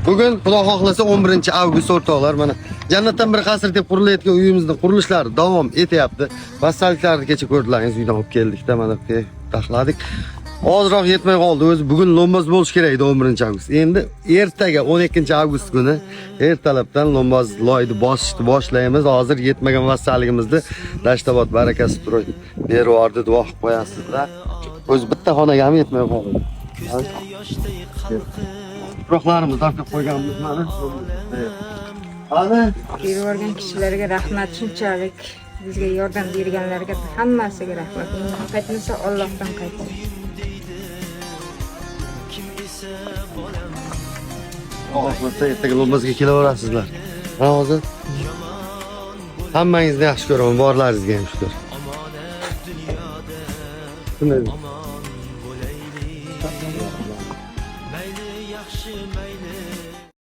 Bugun Xudo xohlasa 11-avgust o'rtoqlar mana jannatdan bir qasr deb qurilayotgan uyimizning qurilishlari davom etyapti. Vassalliklarni kecha ko'rdingiz, uydan olib keldik-da mana taxladik. Ozroq yetmay qoldi. O'zi bugun lomboz bo'lish kerak edi 11-avgust. Endi ertaga 12-avgust kuni ertalabdan lomboz loyni bosishni boshlaymiz. Hozir yetmagan vassalligimizni Dashtabod barakasi turib bervordi, duo qilib qo'yasizlar. O'zi bitta xonaga ham yetmay qoldi. Tuproqlarimizni ortga qo'yganmiz mana. Ana Berib yuborgan kishilarga rahmat, shunchalik bizga yordam berganlarga hammasiga rahmat. Qaytmasa Allohdan qaytsin. Xohlasa ertaga lombozga kelaverasizlar. Ha hozir hammangizni yaxshi ko'raman, borlaringizga ham shukr. Shunday.